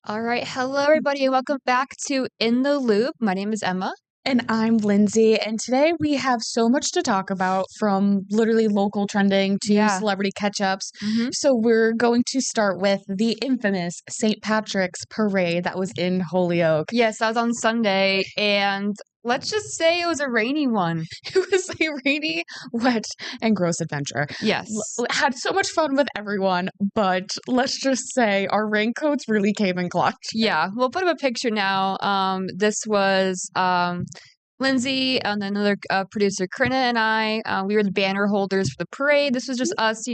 All right. Hello, everybody, and welcome back to In the Loop. My name is Emma. And I'm Lindsay, and today we have so much to talk about, from literally local trending to celebrity catch-ups. So we're going to start with the infamous St. Patrick's Parade that was in Holyoke. Yes, I was on Sunday, and let's just say it was a rainy one. It was a rainy, wet, and gross adventure. Yes. Had so much fun with everyone, but let's just say our raincoats really came in clutch. Yeah, we'll put up a picture now. This was Lindsay and another producer, Krina, and I. We were the banner holders for the parade. This was just us,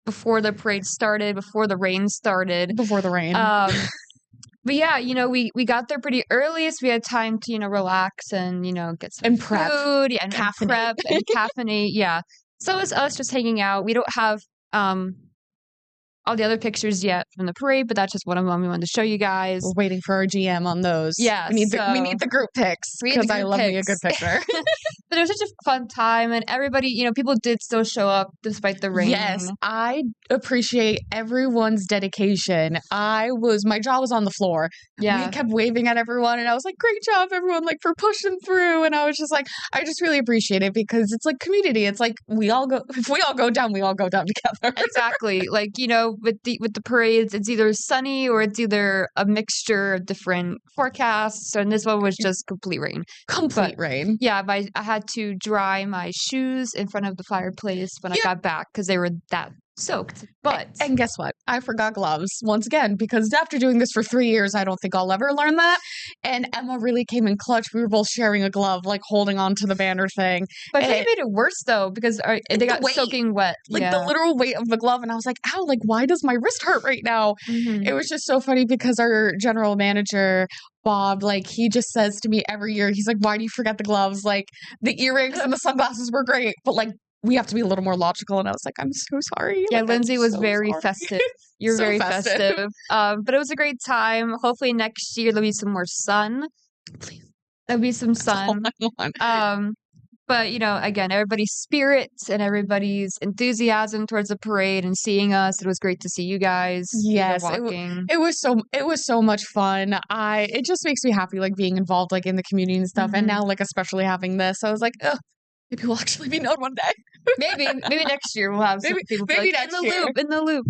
before the parade started, before the rain started. Before the rain. But yeah, we got there pretty early, so we had time to, relax and, get some prep. food and prep and caffeinate. Yeah. So it's us just hanging out. We don't have all the other pictures yet from the parade, but that's just one of them we wanted to show you guys. We're waiting for our GM on those. Yeah. We need the group pics, because I love me a good picture. But it was such a fun time, and everybody, people did still show up despite the rain. Yes, I appreciate everyone's dedication. My jaw was on the floor. Yeah. We kept waving at everyone, and I was like, great job, everyone, like, for pushing through. And I was just like, I just really appreciate it, because it's like community. It's like if we all go down, we all go down together. Exactly. Like, with the parades, it's either sunny or it's either a mixture of different forecasts. And this one was just complete rain. Rain. Yeah, but I had to dry my shoes in front of the fireplace when I got back because they were that soaked. And guess what? I forgot gloves once again, because after doing this for 3 years, I don't think I'll ever learn that. And Emma really came in clutch. We were both sharing a glove, like holding on to the banner thing. But I think it made it worse though, because they got soaking wet. Like the literal weight of the glove. And I was like, ow, like, why does my wrist hurt right now? It was just so funny, because our general manager, Bob, like, he just says to me every year, he's like, why do you forget the gloves? Like, the earrings and the sunglasses were great, but like, we have to be a little more logical. And I was like, I'm so sorry. Yeah, like, Lindsay was very festive. You're so very festive. But it was a great time. Hopefully next year there'll be some more sun. Please. There'll be some sun. But, again, everybody's spirits and everybody's enthusiasm towards the parade and seeing us. It was great to see you guys. Yes, it was so much fun. It just makes me happy, like, being involved, like, in the community and stuff. And now, like, especially having this, I was like, ugh. Maybe we'll actually be known one day. maybe next year we'll have some people maybe like, in the loop,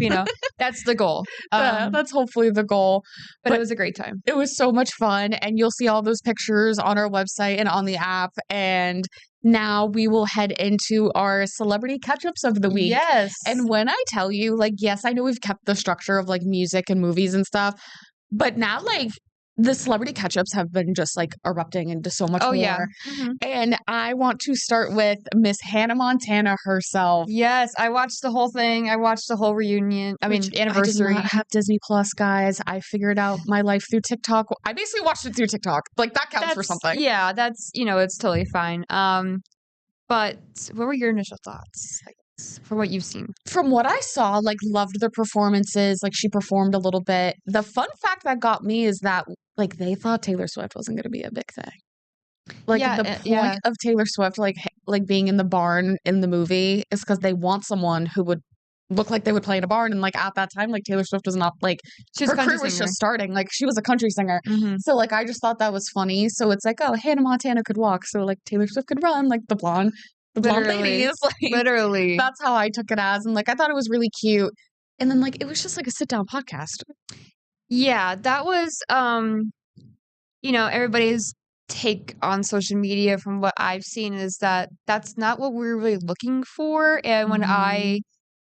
That's the goal. That's hopefully the goal. But it was a great time. It was so much fun, and you'll see all those pictures on our website and on the app. And now we will head into our celebrity catch-ups of the week. Yes. And when I tell you, like, yes, I know we've kept the structure of, like, music and movies and stuff, but now, like, the celebrity catch-ups have been just, like, erupting into so much more. Yeah. And I want to start with Miss Hannah Montana herself. Yes, I watched the whole thing. I watched the whole reunion. Anniversary. I did not have Disney Plus, guys. I figured out my life through TikTok. I basically watched it through TikTok. Like, that counts for something. Yeah, that's, it's totally fine. But what were your initial thoughts? From what you've seen? From what I saw, like, loved the performances. Like, she performed a little bit. The fun fact that got me is that, like, they thought Taylor Swift wasn't going to be a big thing. Like, the point of Taylor Swift, like being in the barn in the movie, is because they want someone who would look like they would play in a barn. And, like, at that time, like, Taylor Swift was not, like, her career was just starting. Like, she was a country singer. So, like, I just thought that was funny. So it's like, oh, Hannah Montana could walk, so, like, Taylor Swift could run, like, the blonde ladies. Like, literally. That's how I took it as. And, like, I thought it was really cute. And then, like, it was just like a sit-down podcast. Yeah, that was everybody's take on social media from what I've seen is that that's not what we were really looking for. And when I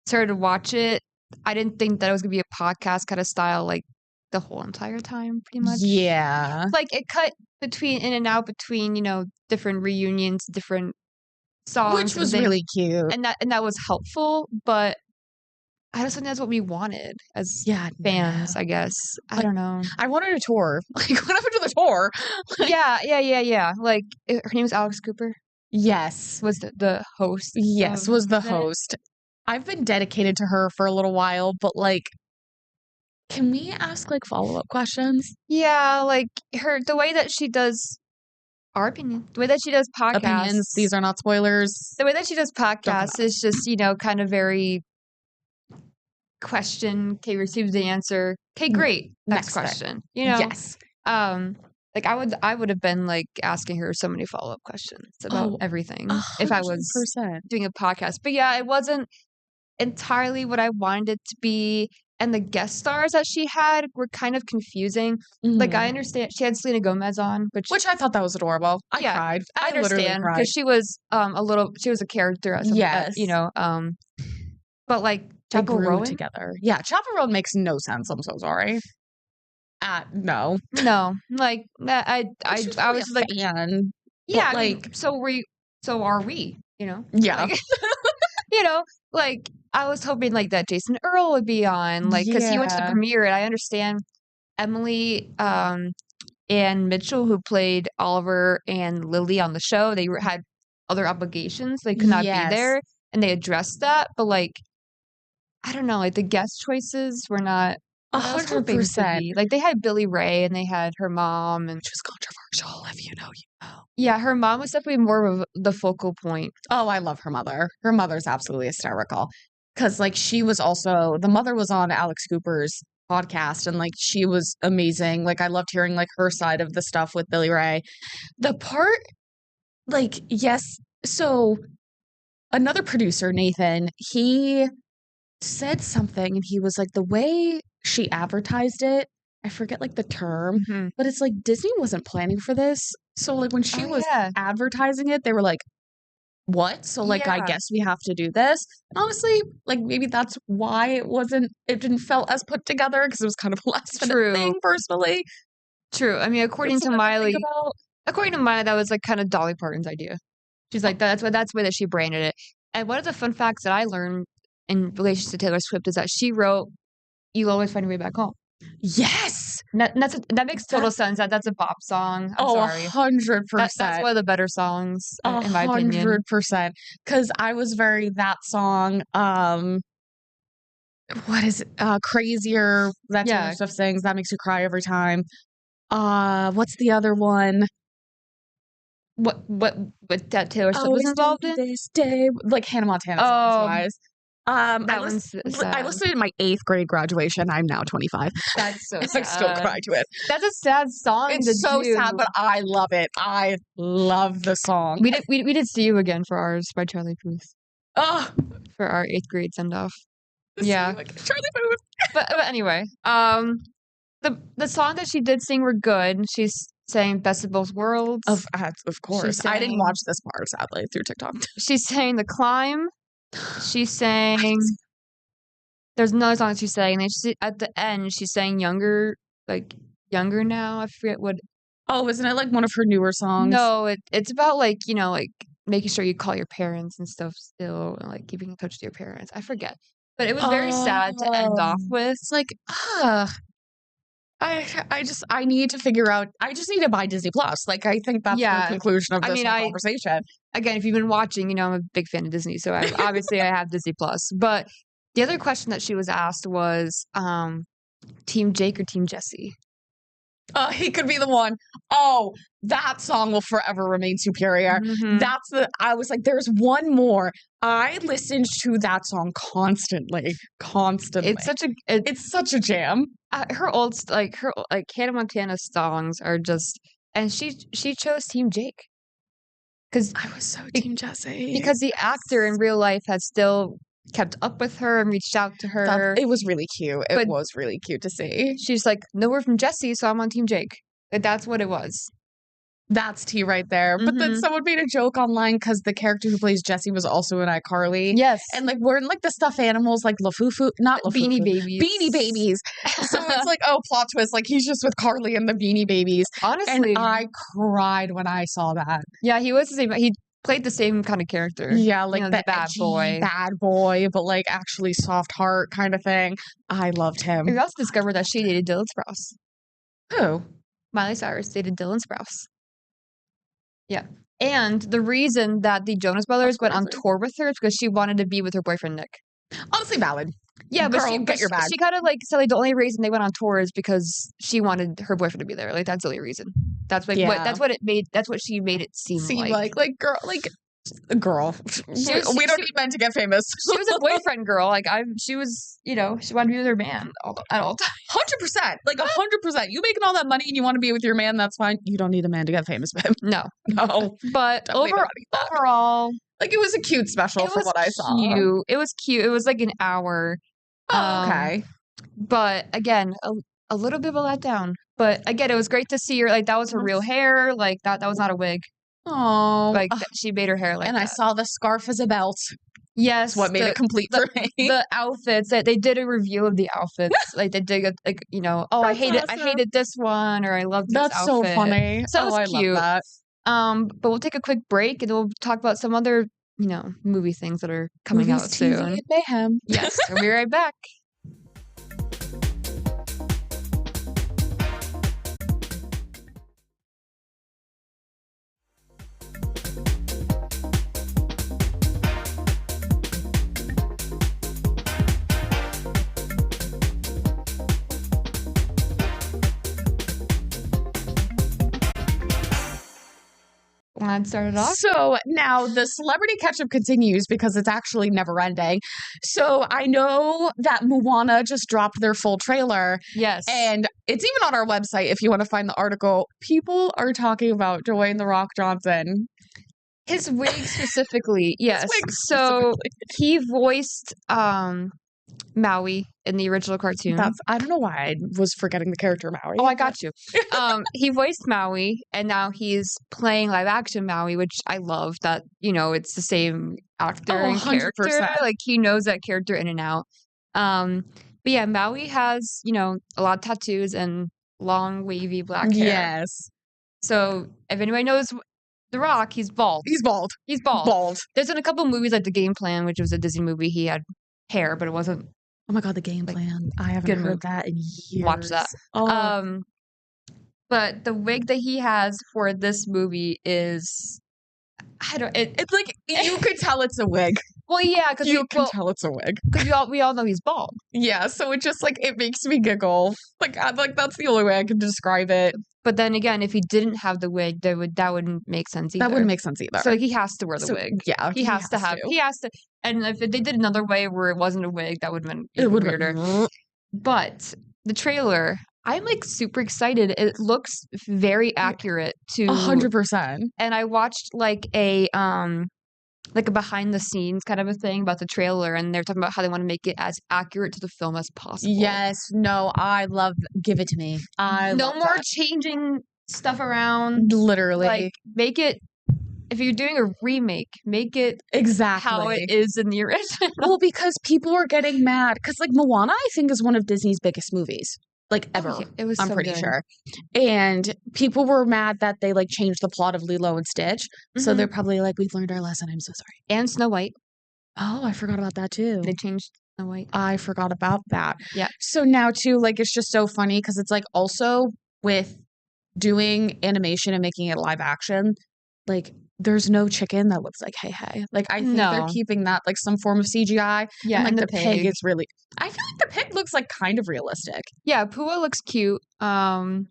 started to watch it, I didn't think that it was gonna be a podcast kind of style, like, the whole entire time, pretty much. Yeah. Like, it cut in and out between, different reunions, different songs, which was really cute, and that was helpful. But I just think that's what we wanted as fans. I guess, like, I don't know. I wanted a tour. Like, what happened to the tour? Yeah. Like, her name was Alex Cooper. Yes, was the host. Yes, was the host. I've been dedicated to her for a little while, but, like, can we ask, like, follow-up questions? Yeah, like, the way that she does. Our opinion. The way that she does podcasts. Opinions. These are not spoilers. The way that she does podcasts is just, kind of very question. Okay, received the answer. Okay, great. Next question. You know? Yes. Like I would have been like asking her so many follow-up questions about everything if I was 100%. doing a podcast. But yeah, it wasn't entirely what I wanted it to be. And the guest stars that she had were kind of confusing. Like I understand she had Selena Gomez on, which I thought that was adorable. I cried. I understand because she was she was a character at some, you know, but like they Chappell grew Rowan together. Yeah, Chappell Rowan makes no sense. I'm so sorry. No, like that. I was like, fan. Yeah, like, so are we, you know? Yeah. Like, you know, like, I was hoping, like, that Jason Earl would be on, like, because he went to the premiere, and I understand Emily, and Mitchell, who played Oliver and Lily on the show, they had other obligations, they could not be there, and they addressed that, but, like, I don't know, like, the guest choices were not 100%. Like, they had Billy Ray, and they had her mom, and which was controversial, if you know, you know. Yeah, her mom was definitely more of the focal point. Oh, I love her mother. Her mother's absolutely hysterical. Because, like, she was also, the mother was on Alex Cooper's podcast, and, like, she was amazing. Like, I loved hearing, like, her side of the stuff with Billy Ray. The part, like, yes, so another producer, Nathan, he said something, and he was like, the way she advertised it, I forget like the term, but it's like Disney wasn't planning for this. So like when she was advertising it, they were like, what? So like I guess we have to do this. And honestly, like maybe that's why it didn't feel as put together because it was kind of a last minute thing personally. True. I mean, according to Miley, that was like kind of Dolly Parton's idea. She's like, that's the way that she branded it. And one of the fun facts that I learned in relation to Taylor Swift is that she wrote "You'll Always Find Your Way Back Home." Yes, that makes total sense. That's a bop song. I'm sorry, 100%. That's one of the better songs in my opinion. 100%. Because I was very that song. What is it? Crazier? That Taylor Swift sings. That makes you cry every time. What's the other one? What that Taylor Swift was involved in? This day, like Hannah Montana songs-wise. I listened in my 8th grade graduation. I'm now 25. That's so sad. I still cry to it. That's a sad song. It's so sad, but I love it. I love the song. We did "See You Again" for ours by Charlie Puth. Oh, for our 8th grade send off. Yeah, Charlie Puth. but anyway, the song that she did sing were good. She's sang "Best of Both Worlds." Of course, I didn't watch this part sadly through TikTok. She sang "The Climb." She sang. There's another song that she sang, and then at the end she sang "Younger," like "Younger Now." I forget what. Oh, isn't it like one of her newer songs? No, it's about like like making sure you call your parents and stuff still, and like keeping in touch with your parents. I forget, but it was very sad to end off with. It's like I need to figure out. I just need to buy Disney Plus. Like I think that's the conclusion of this conversation. Again, if you've been watching, I'm a big fan of Disney, so obviously I have Disney Plus. But the other question that she was asked was, Team Jake or Team Jesse? He could be the one. Oh, that song will forever remain superior. I was like, there's one more. I listened to that song constantly. It's such a jam. Her Hannah Montana songs are just, and she chose Team Jake. Because I was so Team Jesse. Because the actor in real life has still kept up with her and reached out to her. It was really cute. It was really cute to see. She's like, no word from Jesse, so I'm on Team Jake. That's what it was. That's tea right there. But then someone made a joke online because the character who plays Jesse was also in iCarly. Yes. And like we're in like the stuffed animals, like Beanie Babies. Beanie Babies. So it's like, oh, plot twist. Like he's just with Carly and the Beanie Babies. Honestly. And I cried when I saw that. Yeah, he was the same. He played the same kind of character. Yeah, like the bad boy, but like actually soft heart kind of thing. I loved him. We also discovered that she dated Dylan Sprouse. Who? Miley Cyrus dated Dylan Sprouse. Yeah. And the reason that the Jonas Brothers went on tour with her is because she wanted to be with her boyfriend, Nick. Honestly valid. Yeah, girl, but get your bag. She kind of like said like the only reason they went on tour is because she wanted her boyfriend to be there. Like that's the only reason. That's what she made it seem like. Like girl, like Girl, we don't need men to get famous. She was a boyfriend girl. Like she was, she wanted to be with her man at all times. 100%, like 100%. You making all that money and you want to be with your man, that's fine. You don't need a man to get famous, babe. No. But Definitely overall, like it was a cute special from what I saw. It was cute. It was like an hour. Oh, okay. But again, a little bit of a letdown. But again, it was great to see her. Like that was her real hair. Like that was not a wig. Oh, like she made her hair like and that. I saw the scarf as a belt. Yes, what made it complete for me. The outfits that they did a review of the outfits. Like they did I hated this one, or I love this outfit. That's so funny. So it was cute. I love that. But we'll take a quick break and we'll talk about some other movie things that are coming out soon. TV, and mayhem. Yes, we'll be right back. Want to start it off? So now the celebrity catch-up continues because it's actually never ending. So I know that Moana just dropped their full trailer. Yes. And it's even on our website if you want to find the article. People are talking about Dwayne "The Rock" Johnson. His wig specifically, yes. So he voiced Maui in the original cartoon. I don't know why I was forgetting the character Maui. Oh, I got you. He voiced Maui, and now he's playing live action Maui, which I love that, it's the same actor and character. 100%. Like he knows that character in and out. But yeah, Maui has, a lot of tattoos and long wavy black hair. Yes. So if anybody knows The Rock, he's bald. He's bald. Bald. There's been a couple movies like The Game Plan, which was a Disney movie. He had hair, but it wasn't. Oh my God, The Game Plan. I haven't heard that in years. Watch that. Oh. But the wig that he has for this movie is, it's like, you could tell it's a wig. Well, yeah, because you can tell it's a wig. Because we all know he's bald. Yeah, so it just it makes me giggle. Like that's the only way I can describe it. But then again, if he didn't have the wig, that wouldn't make sense either. That wouldn't make sense either. So he has to wear the wig. Yeah, he has to. And if they did another way where it wasn't a wig, that would have been even weirder. But the trailer, I'm super excited. It looks very accurate to 100%. And I watched a behind the scenes kind of a thing about the trailer, and they're talking about how they want to make it as accurate to the film as possible. Yes, no, I love. Give it to me. No more changing stuff around. Literally, make it. If you're doing a remake, make it exactly how it is in the original. Well, because people are getting mad because Moana, I think, is one of Disney's biggest movies. Ever. Oh, yeah. It was I'm so pretty good. sure. And people were mad that they changed the plot of Lilo and Stitch. Mm-hmm. So they're probably we've learned our lesson. I'm so sorry. And Snow White. Oh, I forgot about that too. They changed Snow White. I forgot about that. Yeah. So now too, it's just so funny because it's also with doing animation and making it live action, there's no chicken that looks like Hey. I think they're keeping that some form of CGI. Yeah, and the pig is really. I feel like the pig looks kind of realistic. Yeah, Pua looks cute. I'm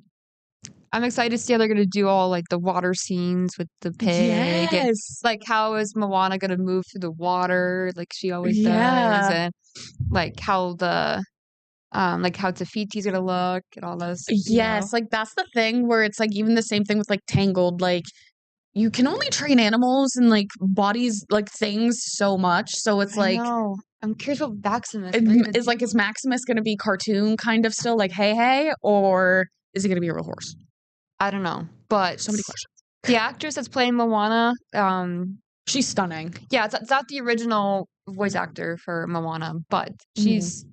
excited to see how they're gonna do all the water scenes with the pig. Yes. And, how is Moana gonna move through the water like she always does, and how the how Tafiti's gonna look and all those. Yes, that's the thing where it's even the same thing with Tangled. You can only train animals and bodies things so much. So it's I know. I'm curious what Maximus is Maximus going to be cartoon kind of still Hey, or is he going to be a real horse? I don't know, but so many questions. The actress that's playing Moana, she's stunning. Yeah, it's not the original voice actor for Moana, but she's.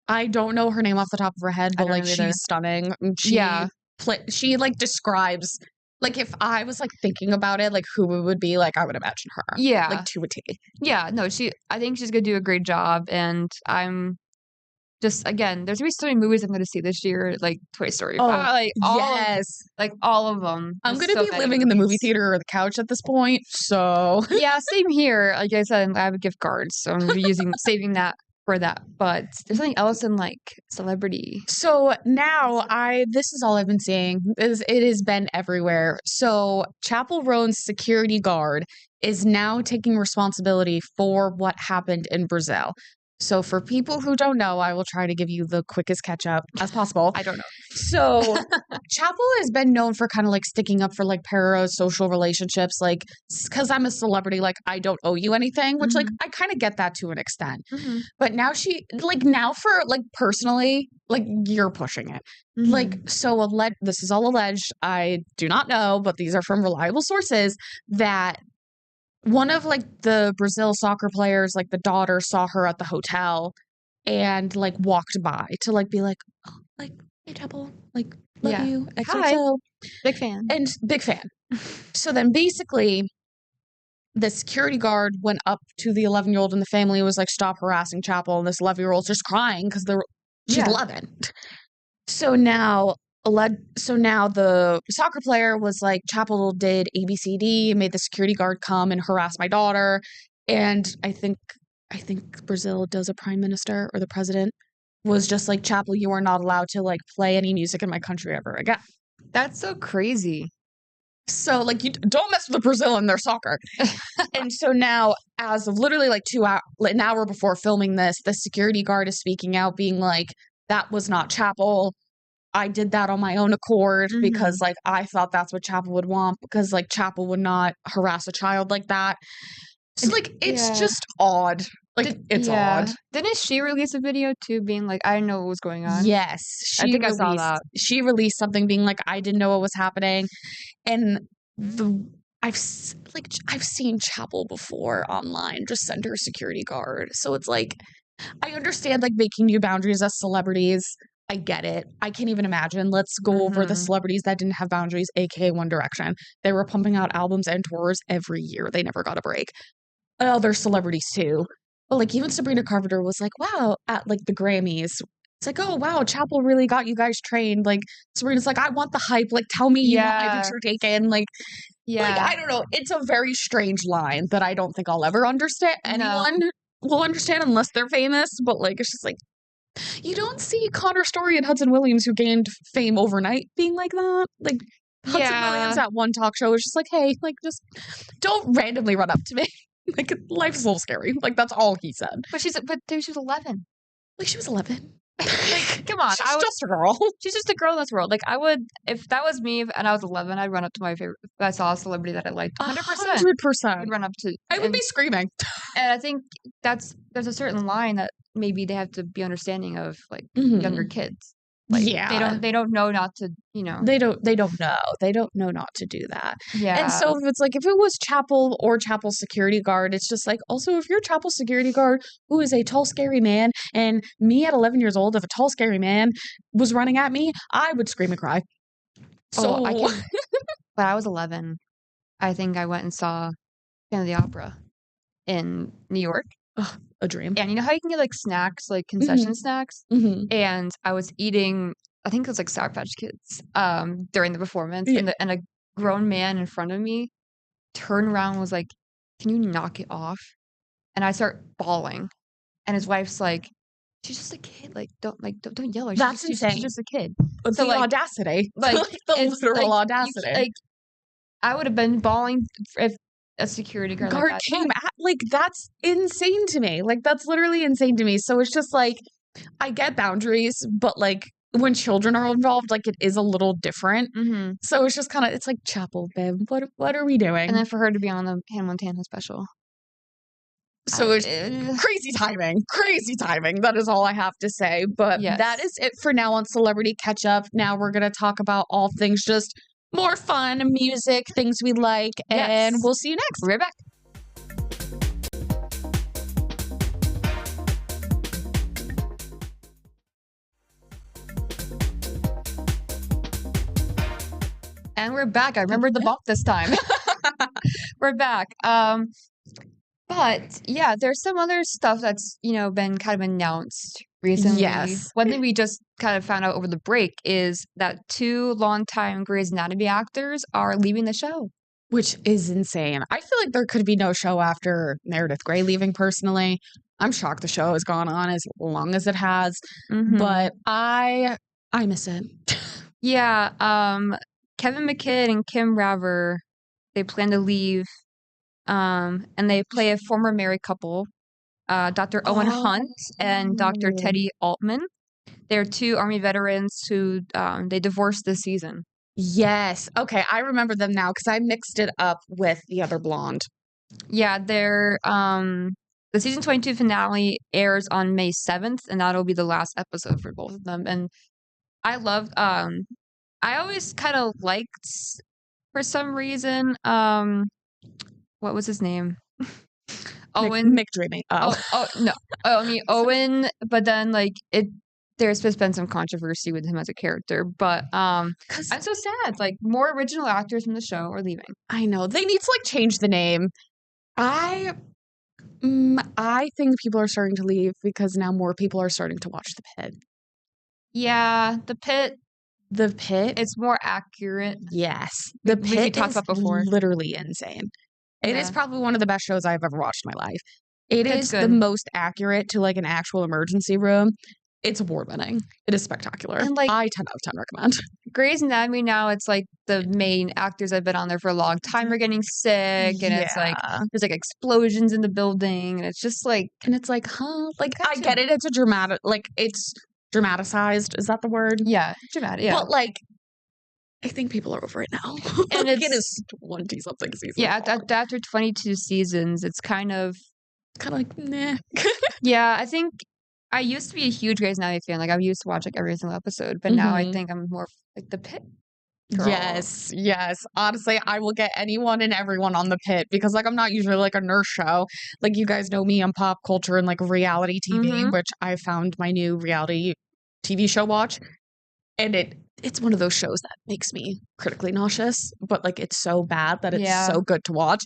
I don't know her name off the top of her head, but she's stunning. She describes. If I was thinking about it, who it would be, I would imagine her. Yeah. To a T. Yeah, no, I think she's going to do a great job. And I'm just, again, there's going to be so many movies I'm going to see this year, Toy Story. Oh, yes. All of them. I'm going to be living in the movie theater or the couch at this point, so. Yeah, same here. Like I said, I have a gift card, so I'm going to be saving that for that. But there's something else in like celebrity. So now this is all I've been seeing. It has been everywhere. So Chapel Roan's security guard is now taking responsibility for what happened in Brazil. So for people who don't know, I will try to give you the quickest catch up as possible. I don't know. So Chapel has been known for kind of like sticking up for like parasocial relationships, like because I'm a celebrity, like I don't owe you anything, which like I kind of get that to an extent. But now now for like personally, like you're pushing it. Like, so this is all alleged. I do not know, but these are from reliable sources that one of like the Brazil soccer players, like the daughter saw her at the hotel and like walked by to like be like, oh, like, hey, Chapel, like, love you, XOXO. Big fan. And big fan. So then basically the security guard went up to the 11-year-old in the family and was like, stop harassing Chapel. And this 11-year-old's just crying because she's 11. So now the soccer player was like, Chapel did ABCD, made the security guard come and harass my daughter. And I think Brazil does a prime minister or the president was just like, Chapel, you are not allowed to like play any music in my country ever again. That's so crazy. So like, you don't mess with Brazil and their soccer. And so now, as of literally like an hour before filming this, the security guard is speaking out, being like, that was not Chapel. I did that on my own accord because like I thought that's what Chapel would want, because like Chapel would not harass a child like that. So like it's just odd. Like it's odd. Didn't she release a video too being like, I didn't know what was going on? Yes. I saw that. She released something being like, I didn't know what was happening. And I've seen Chapel before online just send her a security guard. So it's like, I understand like making new boundaries as celebrities. I get it. I can't even imagine. Let's go over the celebrities that didn't have boundaries, aka One Direction. They were pumping out albums and tours every year. They never got a break. Other celebrities too. But like even Sabrina Carpenter was like, wow, at like the Grammys. It's like, oh wow, Chapel really got you guys trained. Like Sabrina's like, I want the hype. Like tell me you want my picture taken. Like I don't know. It's a very strange line that I don't think I'll ever understand. Anyone will understand unless they're famous. But like it's just like, you don't see Connor Story and Hudson Williams, who gained fame overnight, being like that. Like Hudson Williams at one talk show was just like, hey, like just don't randomly run up to me. Like life's a little scary. Like that's all he said. But she was 11. Like she was 11. Like, come on, she's just a girl. She's just a girl in this world. Like I would, if that was me and I was 11, I'd run up to my favorite. If I saw a celebrity that I liked, 100%. 100%. I'd run up to. I would be screaming. And I think there's a certain line that maybe they have to be understanding of, like younger kids. Like, they don't know not to, you know. They don't know not to do that. Yeah. And so if it was Chapel or Chapel's security guard, it's just like, also if you're Chapel's security guard who is a tall, scary man, and me at 11 years old, if a tall, scary man was running at me, I would scream and cry. So but I was 11. I think I went and saw Phantom of the Opera in New York. Ugh, a dream. And you know how you can get like snacks, like concession snacks? And I was eating, I think it was like Sour Patch Kids during the performance. And a grown man in front of me turned around and was like, can you knock it off? And I start bawling. And his wife's like, she's just a kid. Like, don't yell. That's insane. She's just a kid. But so, the audacity. Like the literal audacity. Like, I would have been bawling if a security guard like that came at, like, that's insane to me. Like, that's literally insane to me. So it's just like, I get boundaries, but like when children are involved, like it is a little different. So it's just kind of, it's like, Chapel, babe, what are we doing? And then for her to be on the Hannah Montana special. So it's crazy timing. That is all I have to say. But that is it for now on Celebrity Catch Up. Now we're going to talk about all things just more fun, music, things we like, and we'll see you next. We're back. And we're back. I remembered the bump this time. We're back. But yeah, there's some other stuff that's, been kind of announced recently. Yes. One thing we just kind of found out over the break is that 2 longtime Grey's Anatomy actors are leaving the show. Which is insane. I feel like there could be no show after Meredith Grey leaving, personally. I'm shocked the show has gone on as long as it has, but I miss it. Yeah, Kevin McKidd and Kim Raver, they plan to leave, and they play a former married couple, Dr. Owen Hunt and Dr. Teddy Altman. They're two Army veterans who they divorced this season. Yes. Okay, I remember them now because I mixed it up with the other blonde. Yeah, they're the season 22 finale airs on May 7th, and that'll be the last episode for both of them. And I loved I always kind of liked, for some reason, what was his name? Owen. McDreamy. No. I mean Owen, but then like there's been some controversy with him as a character, but I'm so sad. Like more original actors from the show are leaving. I know. They need to like change the name. I think people are starting to leave because now more people are starting to watch The Pit. Yeah, The Pit. The Pit. It's more accurate. Yes. The Pit we talked about before. Literally insane. It is probably one of the best shows I've ever watched in my life. It is good. the most accurate to like an actual emergency room. It's award-winning. It is spectacular. And like, I 10 out of 10 recommend. Grey's Anatomy now, it's like the main actors I've been on there for a long time are getting sick, and it's like there's like explosions in the building, and it's just like, and it's like, huh? Like I get it. It's a dramatic, like it's dramaticized. Is that the word? Yeah, dramatic. Yeah, but like, I think people are over it now. And it is 20-something seasons. Yeah, after 22 seasons, it's kind of like, nah. Yeah, I think I used to be a huge Grey's Anatomy fan. Like I used to watch like every single episode, but now I think I'm more like The Pit girl. Yes. Honestly, I will get anyone and everyone on The Pit because like I'm not usually like a nurse show. Like you guys know me on pop culture and like reality TV, which I found my new reality TV show watch. And it's one of those shows that makes me critically nauseous, but like it's so bad that it's so good to watch.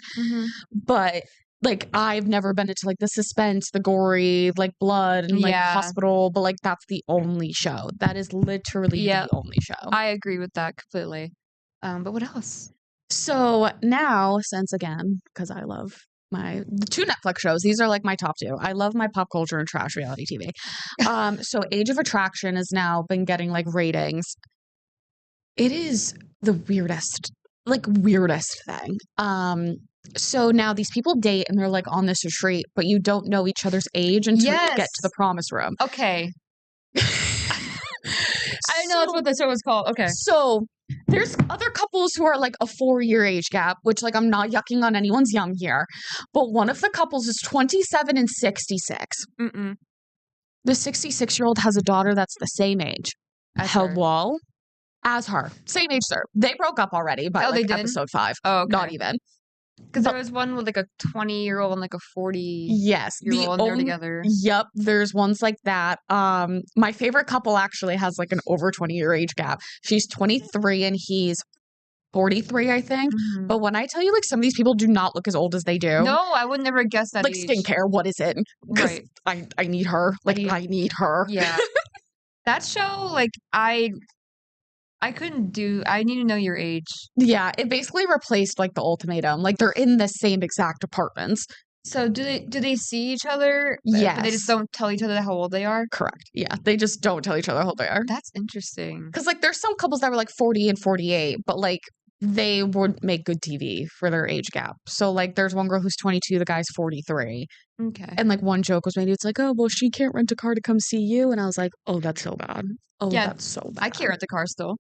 But like I've never been into like the suspense, the gory, like blood and like hospital, but like that's the only show. That is literally the only show. I agree with that completely. But what else? So now, since again, because I love the 2 Netflix shows, these are like my top 2. I love my pop culture and trash reality TV. So Age of Attraction has now been getting like ratings. It is the weirdest thing. So now these people date and they're like on this retreat, but you don't know each other's age until you get to the promise room. Okay. I know that's what the show was called. Okay. So there's other couples who are like a 4-year age gap, which like I'm not yucking on anyone's young here, but one of the couples is 27 and 66. The 66-year-old has a daughter that's the same age. Hello? As her. Same age, sir. They broke up already by like episode 5. Oh, okay. Not even. Because there was one with like a 20-year-old and like a 40-year-old and they're together. Yep, there's ones like that. My favorite couple actually has like an over 20-year age gap. She's 23 and he's 43, I think. But when I tell you, like, some of these people do not look as old as they do. No, I would never guess that. Like, skincare, what is it? Right. I need her. Like, I need her. Yeah. That show, like, I couldn't do. I need to know your age. Yeah, it basically replaced like the ultimatum. Like they're in the same exact apartments. So do they see each other? Yes. But they just don't tell each other how old they are? Correct. Yeah, they just don't tell each other how old they are. That's interesting. Because like there's some couples that were like 40 and 48, but like they would make good TV for their age gap. So like there's one girl who's 22, the guy's 43. Okay. And like one joke was maybe it's like, oh, well, she can't rent a car to come see you. And I was like, oh, that's so bad. Oh, yeah, that's so bad. I can't rent a car still.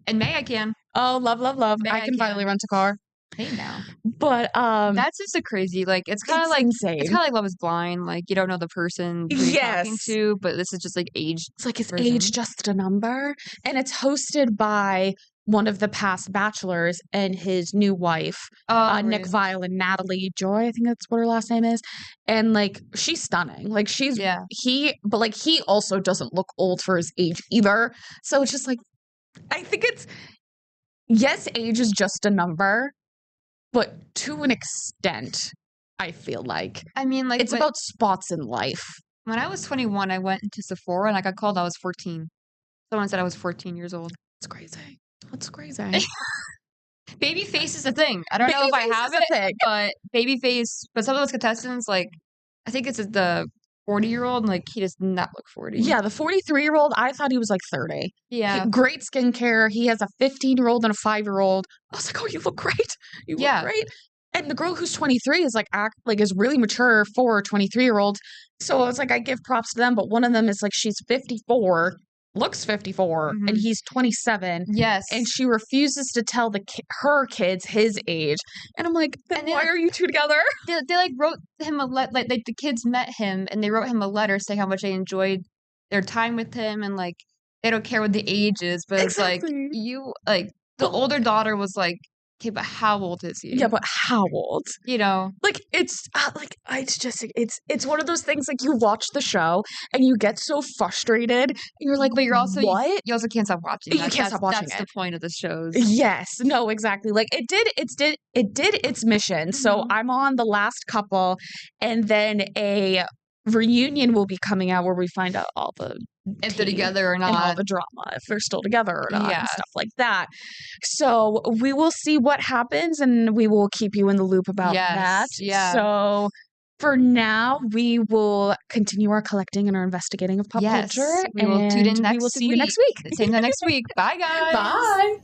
In May I can. Oh, love. I can finally rent a car. Hey now. But that's just a crazy, like it's kind of like insane. It's kind of like Love Is Blind. Like you don't know the person you're talking to, but this is just like age. It's like is age just a number? And it's hosted by one of the past bachelors and his new wife, Nick Viall and Natalie Joy. I think that's what her last name is. And like she's stunning. Like but like he also doesn't look old for his age either. So it's just like I think yes, age is just a number, but to an extent, I feel like. I mean, like it's about spots in life. When I was 21, I went into Sephora and I got called I was 14. Someone said I was 14 years old. That's crazy. Baby face is a thing. I don't know if I have it, but baby face. But some of those contestants, like I think it's the 40-year-old. Like, he does not look 40. Yeah, the 43-year-old, I thought he was like 30. Yeah. Great skincare. He has a 15-year-old and a 5-year-old. I was like, oh, you look great. You look great. And the girl who's 23 is is really mature for a 23-year-old. So I was like, I give props to them, but one of them is like, she's 54, looks 54, and he's 27. Yes. And she refuses to tell her kids his age. And I'm like, then why are you two together? They like wrote him a letter, like the kids met him and they wrote him a letter saying how much they enjoyed their time with him, and like they don't care what the age is, but it's like the older daughter was like, okay, but how old is he? Yeah, but how old? You know, like it's just it's one of those things, like, you watch the show and you get so frustrated and you're like, but you're also what? You also can't stop watching. You can't stop watching. That's the point of the shows. Yes, no, exactly. Like it did its mission. So I'm on the last couple, and then a reunion will be coming out where we find out all the if they're together or not, and all the drama, if they're still together or not, and stuff like that. So we will see what happens, and we will keep you in the loop about that. Yeah. So for now, we will continue our collecting and our investigating of pop culture. We will tune in next week. We will see you next week. Same time next week. Bye, guys. Bye.